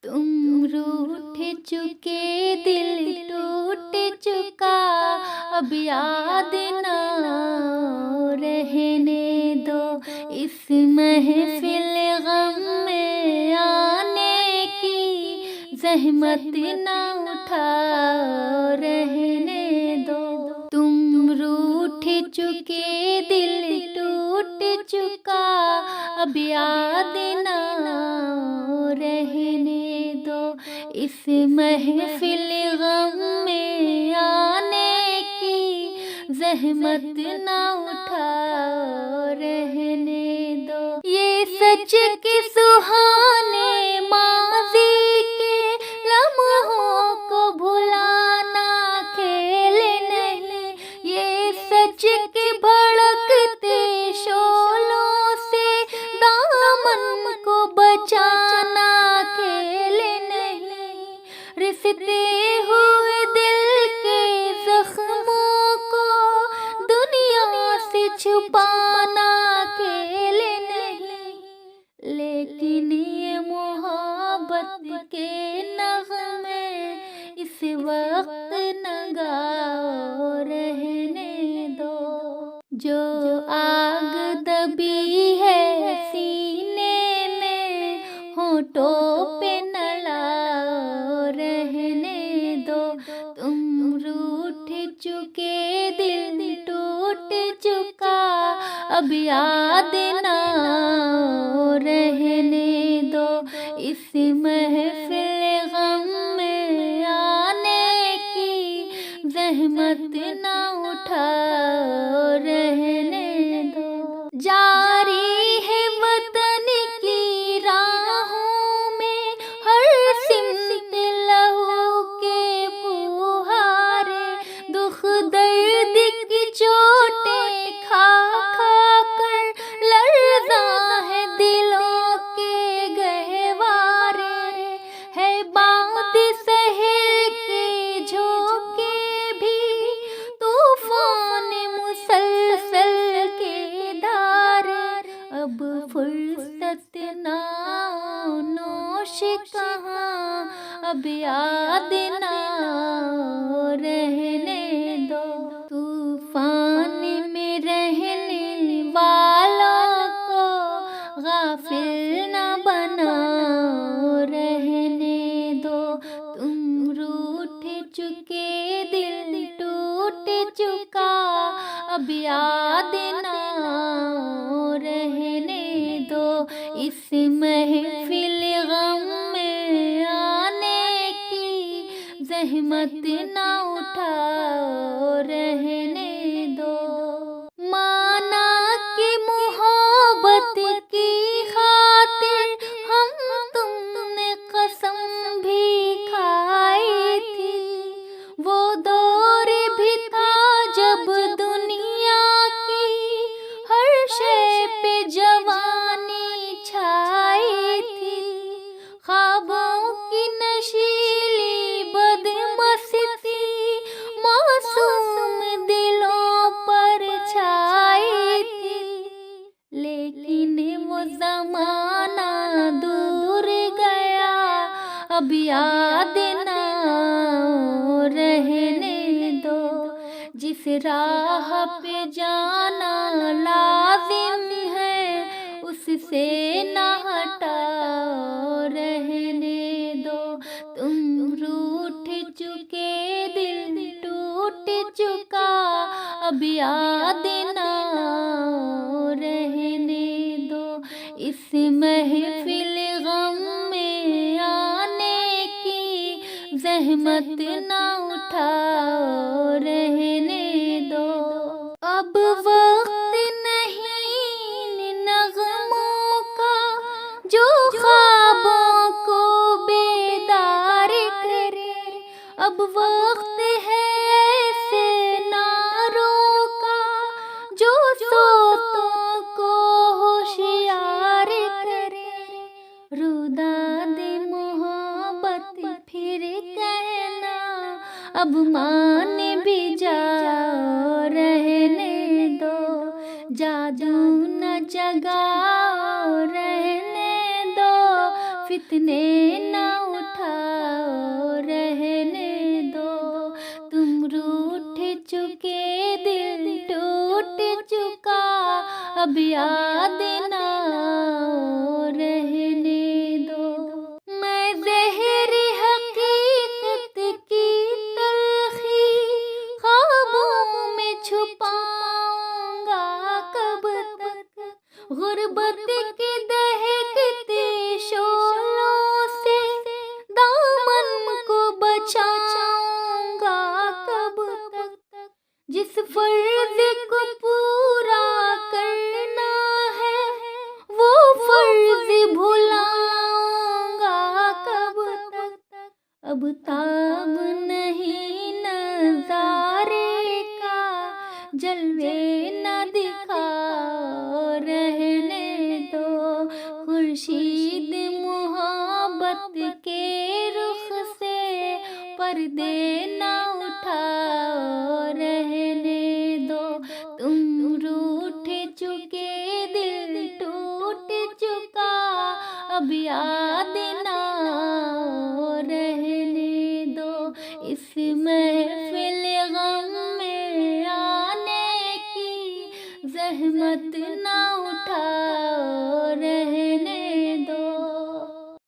तुम रूठ चुके दिल टूट चुका, अब याद ना रहने दो। इस महफिल गम में आने की जहमत ना उठा रहने दो। तुम रूठ चुके दिल टूट चुका, अब याद ना रहने दो। इस महफिल गम में आने की जहमत ना उठा रहने दो। ये सच के सुहाने माज़ी के लम्हों को भुलाना खेल नहीं। ये सच के भड़कते शोलों से दामन को बचाना खेल नहीं। रिश्ते हुए दिल के जख्मों को दुनिया से छुपाना खेल नहीं। लेकिन ये मोहब्बत के नग़मे इस वक्त न गाओ रहने दो। जो आग दबी है सीने में होठों पे न लाओ रहने दो। तुम रूठ चुके दिल टूट चुका, अब याद ना रहने दो। इस महफिल गम में आने की जहमत ना उठा रहने दो। जारी है वतन की राहों में हर सिमत लहू के फुहारे। दुख दर्द की चोटें खा खा कर लर्ज़ा है दिलों के गहवारे। है बात सहर के झोंके भी तूफान मुसलसल के धारे। अब फुर्सत ना नोश कहाँ, अब याद ना रहने दो। तूफान में रहने वालों को गाफिल ना बनाओ रहने दो। तुम रूठ चुके दिल टूट चुका, अब याद ना रहने दो। इस महफिल गम में आने की जहमत ना उठाओ रहने दो। माना कि मोहब्बत की खातिर हम तुमने कसम भी खाई थी। वो दौर भी था जब दुनिया की हर शय पे जवानी छाई थी। ख्वाबों की नशीली बदमस्ती मासूम दिलों पर छाई थी। लेकिन वो ज़माना दूर गया, अब याद ना रहने दो। जिस राह पे जाना लाजिम है उससे ना हटाओ रहने दो। तुम रूठ चुके दिल टूट चुका, अब याद ना रहने दो। इस महफिल गम में आने की जहमत ना उठाओ रहने दो। अब वक्त नहीं नगमों का जो ख्वाबों को बेदार करे। अब वक्त है ऐसे नारों का जो सोतों को होशियार करे। रुदाद मोहब्बत फिर कहना, अब मान भी जाओ रहने दो। जादू न जगाओ रहने दो। فتنے نہ اٹھاؤ رہنے دو، تم روٹھ چکے دل ٹوٹ چکا اب یاد نہ آؤ رہنے دو۔ میں زہر حقیقت کی تلخی خوابوں میں چھپاؤں گا کب تک، غربت کی دہکتے شعلوں سے دامن کو بچاؤں گا کب تک، جس فرض کو پورا کرنا ہے وہ فرض بھلاؤں گا کب تک، اب تاب نہیں نظارے کا جلوے نہ دکھاؤ رہنے دو، خورشید محبت کے رخ سے پردے نہ اٹھاؤ رہنے دو، تم روٹھ چکے دل ٹوٹ چکا اب یاد نہ آؤ رہنے دو، اس محفل غم میں آنے کی زحمت نہ اٹھاؤ رہنے